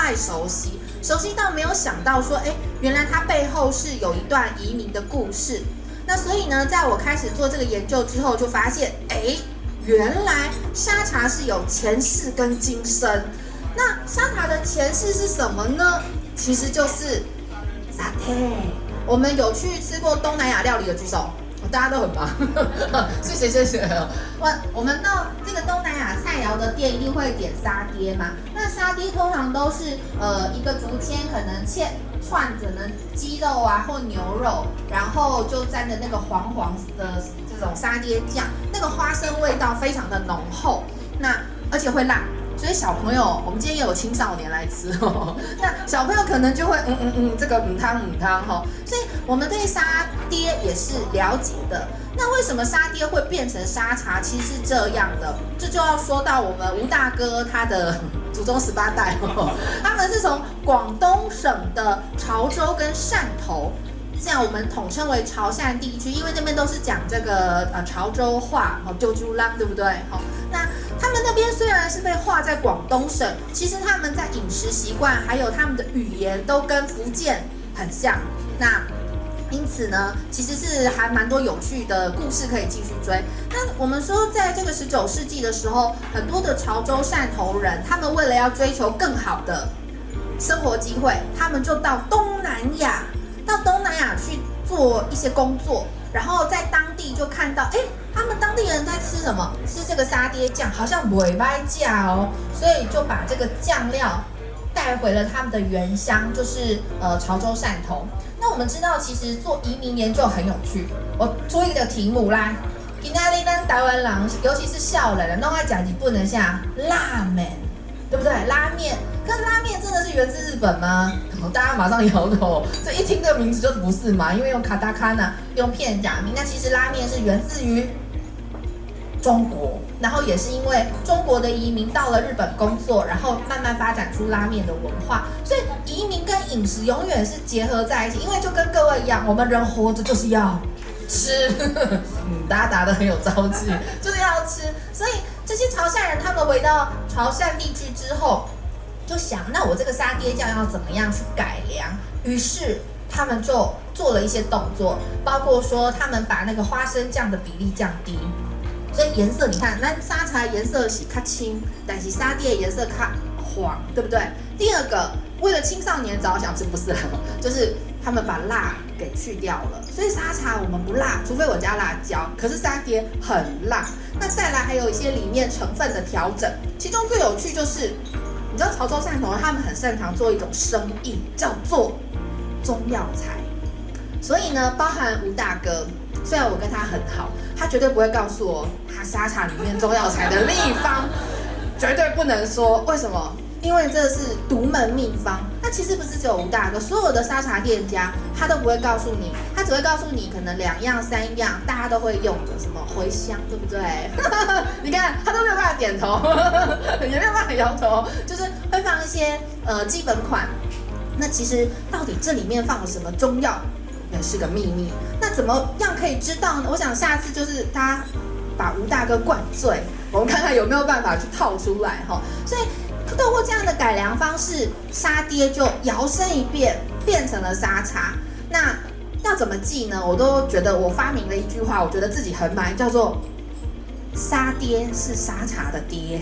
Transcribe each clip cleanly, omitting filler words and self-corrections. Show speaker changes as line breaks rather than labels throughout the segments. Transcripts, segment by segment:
太熟悉，熟悉到没有想到说，原来它背后是有一段移民的故事。那所以呢，在我开始做这个研究之后，就发现，原来沙茶是有前世跟今生。那沙茶的前世是什么呢？其实就是沙爹。我们有去吃过东南亚料理的举手。大家都很忙，谢谢。我们到这个东南亚菜肴的店一定会点沙爹嘛？那沙爹通常都是一个竹签，可能串着呢鸡肉啊或牛肉，然后就沾着那个黄黄的这种沙爹酱，那个花生味道非常的浓厚，那而且会辣。所以小朋友，我们今天也有青少年来吃哦。那小朋友可能就会这个母汤哈。所以我们对沙爹也是了解的。那为什么沙爹会变成沙茶？其实是这样的，这就要说到我们吴大哥他的祖宗18代哦，他们是从广东省的潮州跟汕头。这样我们统称为潮汕地区，因为这边都是讲这个潮州话，就猪浪，对不对？那他们那边虽然是被划在广东省，其实他们在饮食习惯还有他们的语言都跟福建很像。那因此呢，其实是还蛮多有趣的故事可以继续追。那我们说，在这个19世纪的时候，很多的潮州汕头人，他们为了要追求更好的生活机会，他们就到东南亚去做一些工作，然后在当地就看到，他们当地人在吃什么？吃这个沙爹酱，好像不歹价哦，所以就把这个酱料带回了他们的原乡，就是潮州汕头。那我们知道，其实做移民研究很有趣。我出一个题目来，今天咱台湾人，尤其是少人，弄爱讲日本的像拉面，对不对？拉面，可是拉面真的是源自日本吗？大家马上摇头，这一听这个名字就不是嘛，因为用卡达卡纳，用片假名。那其实拉面是源自于中国，然后也是因为中国的移民到了日本工作，然后慢慢发展出拉面的文化。所以移民跟饮食永远是结合在一起，因为就跟各位一样，我们人活着就是要吃，大家答得很有朝气，就是要吃。所以这些潮汕人他们回到潮汕地区之后，就想，那我这个沙爹酱要怎么样去改良？于是他们就做了一些动作，包括说他们把那个花生酱的比例降低，所以颜色你看，那沙茶颜色是较青，但是沙爹颜色较黄，对不对？第二个，为了青少年着想，是不是？就是他们把辣给去掉了，所以沙茶我们不辣，除非我加辣椒，可是沙爹很辣。那再来还有一些里面成分的调整，其中最有趣就是。你知道潮州汕头他们很擅长做一种生意，叫做中药材。所以呢，包含吴大哥，虽然我跟他很好，他绝对不会告诉我他沙茶里面中药材的秘方，绝对不能说。为什么？因为这是独门秘方。那其实不是只有吴大哥，所有的沙茶店家他都不会告诉你，他只会告诉你可能2样3样大家都会用的，什么茴香，对不对？你看他都没有办法点头，也没有办法摇头，就是会放一些基本款。那其实到底这里面放了什么中药，也是个秘密。那怎么样可以知道呢？我想下次就是大家把吴大哥灌醉，我们看看有没有办法去套出来哈。所以。透过这样的改良方式，沙爹就摇身一变，变成了沙茶。那要怎么记呢？我都觉得我发明了一句话，我觉得自己很满意，叫做“沙爹是沙茶的爹”，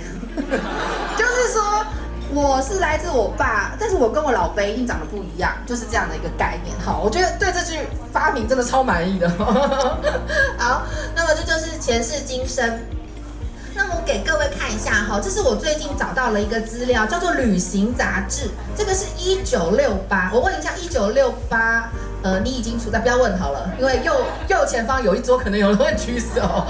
就是说我是来自我爸，但是我跟我老辈一定长得不一样，就是这样的一个概念。好，我觉得对这句发明真的超满意的。好，那么这就是前世今生。那我给各位看一下哈，这是我最近找到了一个资料，叫做《旅行杂志》，这个是1968。我问一下，1968，你已经处在，不要问好了，因为右前方有一桌，可能有人会举手。好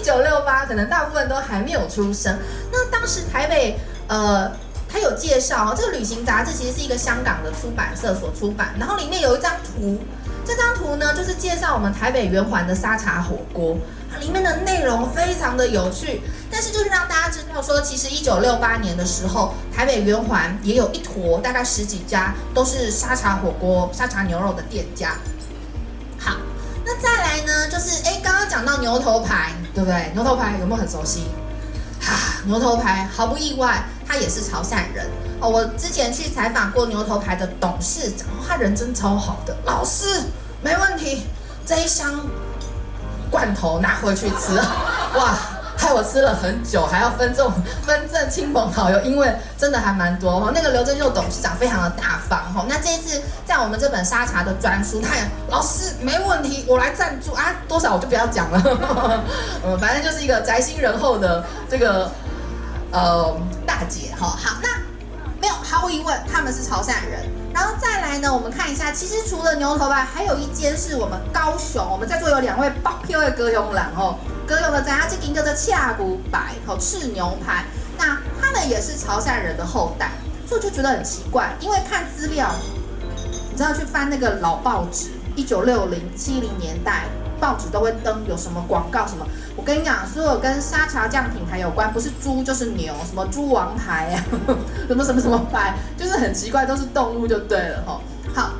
，1968，可能大部分都还没有出生。那当时台北，他有介绍，这个旅行杂志其实是一个香港的出版社所出版，然后里面有一张图，这张图呢就是介绍我们台北圆环的沙茶火锅。里面的内容非常的有趣，但是就是让大家知道说，其实1968年的时候，台北圆环也有一坨，大概10几家都是沙茶火锅、沙茶牛肉的店家。好，那再来呢，就是刚刚讲到牛头牌，对不对？牛头牌有没有很熟悉？牛头牌毫不意外，他也是潮汕人。我之前去采访过牛头牌的董事长，他人真超好的。老师，没问题，这一箱罐头拿回去吃。哇，害我吃了很久，还要分证亲朋好友，因为真的还蛮多。那个刘振佑董事长非常的大方。那这一次在我们这本沙茶的专书，他也老师没问题，我来赞助啊，多少我就不要讲了。反正就是一个宅心仁厚的这个大姐。好，那没有毫无疑问，他们是潮汕人。然后再来呢，我们看一下，其实除了牛头牌，还有一间是我们高雄，我们在座有2位爆票的高雄人高雄的咱家这间叫做恰骨白赤牛排，那他们也是潮汕人的后代，所以我就觉得很奇怪，因为看资料，你知道去翻那个老报纸，1960、70年代报纸都会登有什么广告什么。我跟你讲，所有跟沙茶酱品牌有关，不是猪就是牛，什么猪王牌啊，什么牌，就是很奇怪，都是动物就对了哈。好，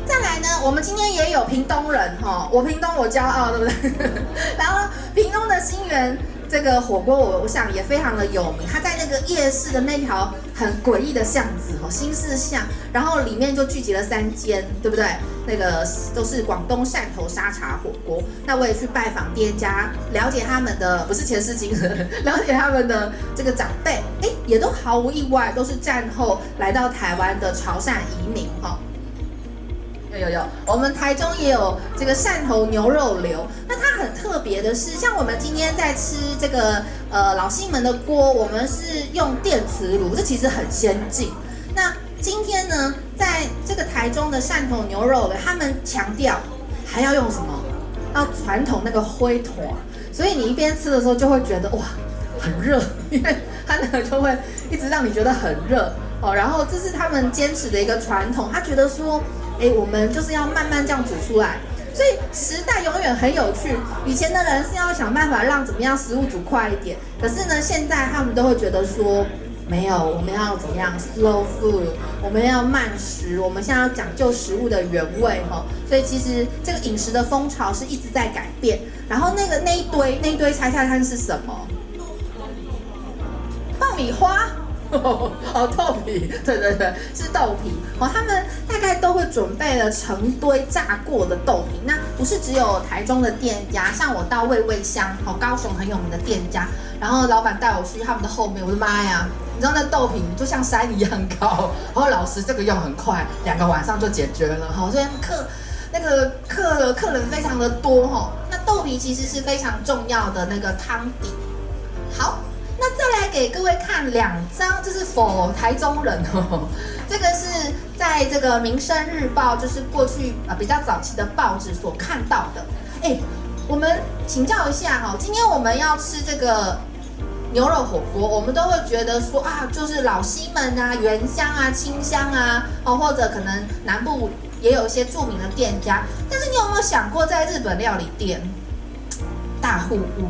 再来呢，我们今天也有屏东人哈，我屏东我骄傲，对不对？然后屏东的新源这个火锅，我想也非常的有名，它在那个夜市的那条很诡异的巷子新市巷，然后里面就聚集了3间，对不对？那个都是广东汕头沙茶火锅。那我也去拜访店家，了解他们的不是前世今生，了解他们的这个长辈，也都毫无意外，都是战后来到台湾的潮汕移民哈。有，我们台中也有这个汕头牛肉流。那它很特别的是，像我们今天在吃这个老西门的锅，我们是用电磁炉，这其实很先进。那今天呢，在这个台中的汕头牛肉流，他们强调还要用什么？要传统那个灰团，所以你一边吃的时候就会觉得哇很热，因为它那个就会一直让你觉得很热然后这是他们坚持的一个传统，他觉得说。我们就是要慢慢这样煮出来，所以时代永远很有趣。以前的人是要想办法让怎么样食物煮快一点，可是呢，现在他们都会觉得说，没有，我们要怎么样 slow food， 我们要慢食，我们现在要讲究食物的原味所以其实这个饮食的风潮是一直在改变。然后那一堆猜猜看是什么？爆米花。豆皮，对，是豆皮他们大概都会准备了成堆炸过的豆皮。那不是只有台中的店家，像我到味味香高雄很有名的店家，然后老板带我去他们的后面，我的妈呀，你知道那豆皮就像山一样高，然后老师这个用很快，2个晚上就解决了所以客人非常的多那豆皮其实是非常重要的那个汤底。好。那再来给各位看2张，这是否台中人这个是在这个《民生日报》，就是过去比较早期的报纸所看到的。我们请教一下今天我们要吃这个牛肉火锅，我们都会觉得说就是老西门啊、原乡啊、清香啊，或者可能南部也有一些著名的店家。但是你有没有想过，在日本料理店大户屋？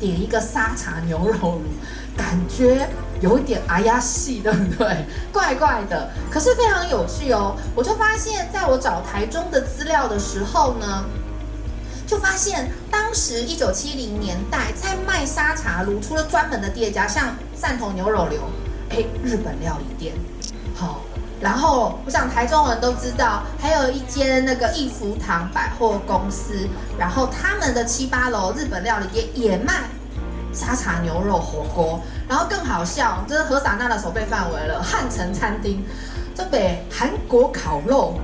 点一个沙茶牛肉卤，感觉有一点呀系，对不对？怪怪的，可是非常有趣我就发现，在我找台中的资料的时候呢，就发现当时1970年代在卖沙茶卤，除了专门的店家，像汕头牛肉流，日本料理店，然后我想台中人都知道，还有一间那个益福堂百货公司，然后他们的7、8楼日本料理店也卖沙茶牛肉火锅，然后更好笑，这是何撒娜的守备范围了。汉城餐厅这北韩国烤肉，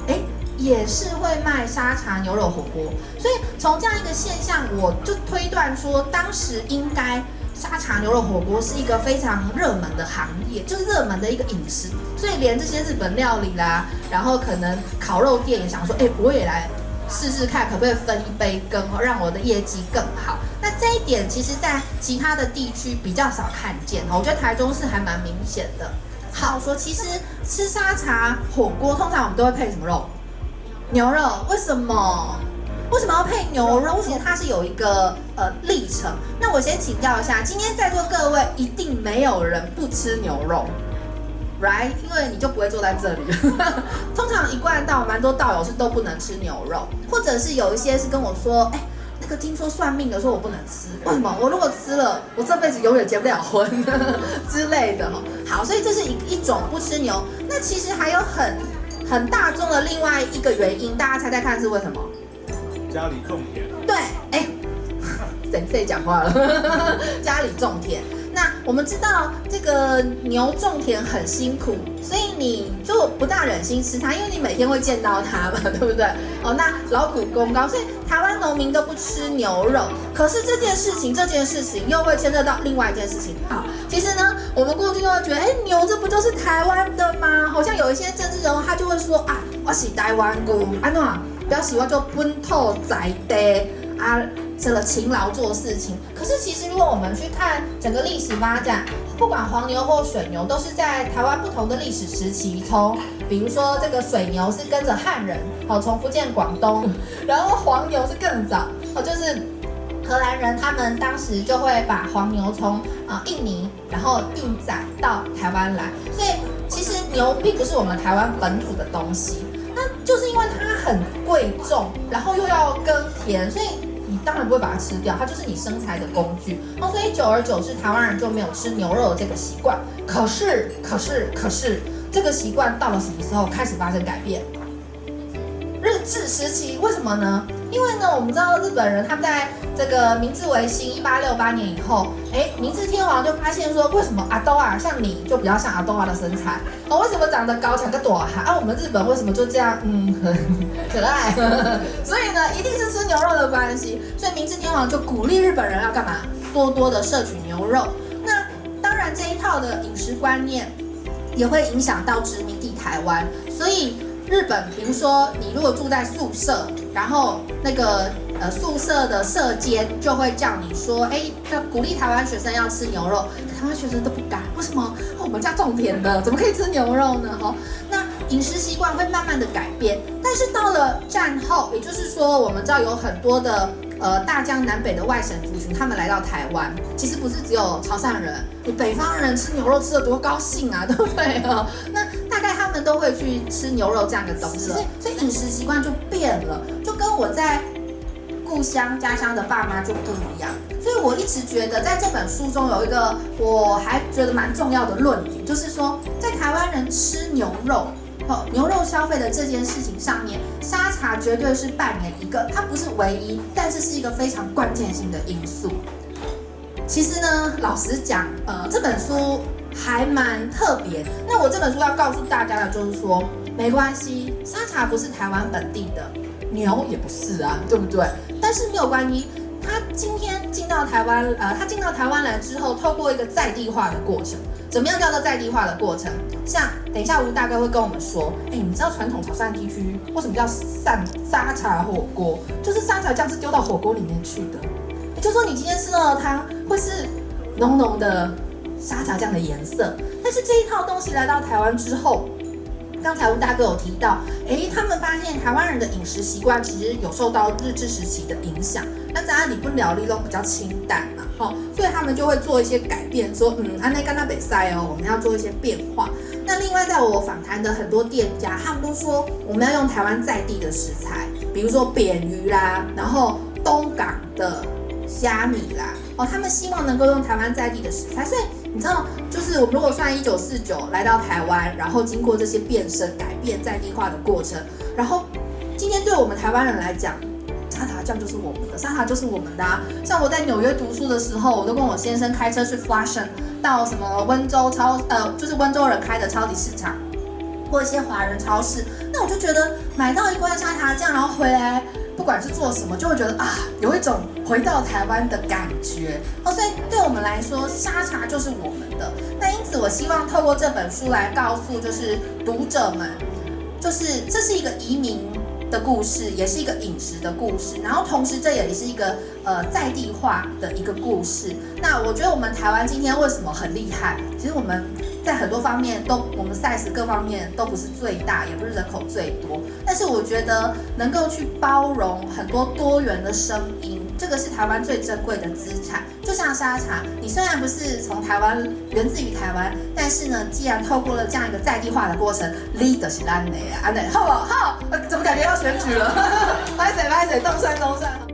也是会卖沙茶牛肉火锅，所以从这样一个现象，我就推断说，当时应该沙茶牛肉火锅是一个非常热门的行业，就是热门的一个饮食，所以连这些日本料理啦，然后可能烤肉店也想说，我也来试试看，可不可以分一杯羹，让我的业绩更好。那这一点其实在其他的地区比较少看见，我觉得台中是还蛮明显的。好，说其实吃沙茶火锅，通常我们都会配什么肉？牛肉。为什么？为什么要配牛肉？其实它是有一个历程。那我先请教一下，今天在座各位一定没有人不吃牛肉 ，right？ 因为你就不会坐在这里。通常一贯道蛮多道友是都不能吃牛肉，或者是有一些是跟我说，那个听说算命的说我不能吃，为什么？我如果吃了，我这辈子永远结不了婚之类的。好，所以这是一种不吃牛。那其实还有很大众的另外一个原因，大家猜猜看是为什么？
家里种田。
对，谁讲话了？家里种田。那我们知道这个牛种田很辛苦，所以你就不大忍心吃它，因为你每天会见到它嘛，对不对？那劳苦功高，所以台湾农民都不吃牛肉。可是这件事情又会牵涉到另外一件事情。好，其实呢，我们过去都会觉得，牛这不就是台湾的吗？好像有一些政治人物他就会说啊，我是台湾牛，不要喜欢就本土在地啊。这个勤劳做事情，可是其实如果我们去看整个历史发展，不管黄牛或水牛，都是在台湾不同的历史时期，比如说这个水牛是跟着汉人，从福建、广东，然后黄牛是更早，就是荷兰人，他们当时就会把黄牛从印尼，然后运载到台湾来，所以其实牛并不是我们台湾本土的东西，那就是因为它很贵重，然后又要耕田，所以你当然不会把它吃掉，它就是你生财的工具。所以久而久之，台湾人就没有吃牛肉的这个习惯。可是，这个习惯到了什么时候开始发生改变？日治时期，为什么呢？因为呢，我们知道日本人他们在这个明治维新1868年以后，明治天皇就发现说，为什么阿多啊像你就比较像阿多啊的身材，为什么长得高强个短哈？我们日本为什么就这样很可爱？所以呢，一定是吃牛肉的关系。所以明治天皇就鼓励日本人要干嘛？多多的摄取牛肉。那当然这一套的饮食观念也会影响到殖民地台湾，所以日本，比如说你如果住在宿舍，然后那个宿舍的舍监就会叫你说，要鼓励台湾学生要吃牛肉，台湾学生都不敢，为什么？我们家种田的，怎么可以吃牛肉呢？那饮食习惯会慢慢的改变，但是到了战后，也就是说，我们知道有很多的大江南北的外省族群，他们来到台湾，其实不是只有潮汕人，北方人吃牛肉吃得多高兴啊，对不对？那大概他们都会去吃牛肉这样的东西，所以饮食习惯就变了，就跟我在故乡家乡的爸妈就不一样。所以我一直觉得，在这本书中有一个我还觉得蛮重要的论点，就是说，在台湾人吃牛肉消费的这件事情上面，沙茶绝对是扮演一个，它不是唯一，但是是一个非常关键性的因素。其实呢，老实讲，这本书还蛮特别。那我这本书要告诉大家的就是说，没关系，沙茶不是台湾本地的，牛也不是啊，对不对？但是没有关系，他今天进到台湾，他进到台湾来之后，透过一个在地化的过程。怎么样叫做在地化的过程？像等一下吴大哥会跟我们说，你知道传统潮汕地区为什么叫沙茶火锅？就是沙茶酱是丢到火锅里面去的，也就是说你今天吃到的汤会是浓浓的沙茶酱的颜色。但是这一套东西来到台湾之后，刚才吴大哥有提到，他们发现台湾人的饮食习惯其实有受到日治时期的影响，那大家日本料理都比较清淡嘛，所以他们就会做一些改变，说安内甘那北塞我们要做一些变化。那另外在我访谈的很多店家，他们都说我们要用台湾在地的食材，比如说扁鱼啦，然后东港的虾米啦，他们希望能够用台湾在地的食材，所以你知道，就是我们如果算1949来到台湾，然后经过这些变身、改变、在地化的过程，然后今天对我们台湾人来讲，沙茶酱就是我们的，沙茶就是我们的啊。像我在纽约读书的时候，我都跟我先生开车去 Flushing 到什么温州就是温州人开的超级市场，或一些华人超市，那我就觉得买到一罐沙茶酱，然后回来。不管是做什么，就会觉得有一种回到台湾的感觉所以对我们来说，沙茶就是我们的。那因此，我希望透过这本书来告诉就是读者们，就是这是一个移民的故事，也是一个饮食的故事，然后同时这也是一个在地化的一个故事。那我觉得我们台湾今天为什么很厉害？其实我们在很多方面我们 size 各方面都不是最大，也不是人口最多，但是我觉得能够去包容很多多元的声音，这个是台湾最珍贵的资产。就像沙茶，你虽然不是从台湾源自于台湾，但是呢，既然透过了这样一个在地化的过程，你就是咱的啊，好，怎么感觉要选举了？拍谁，动算。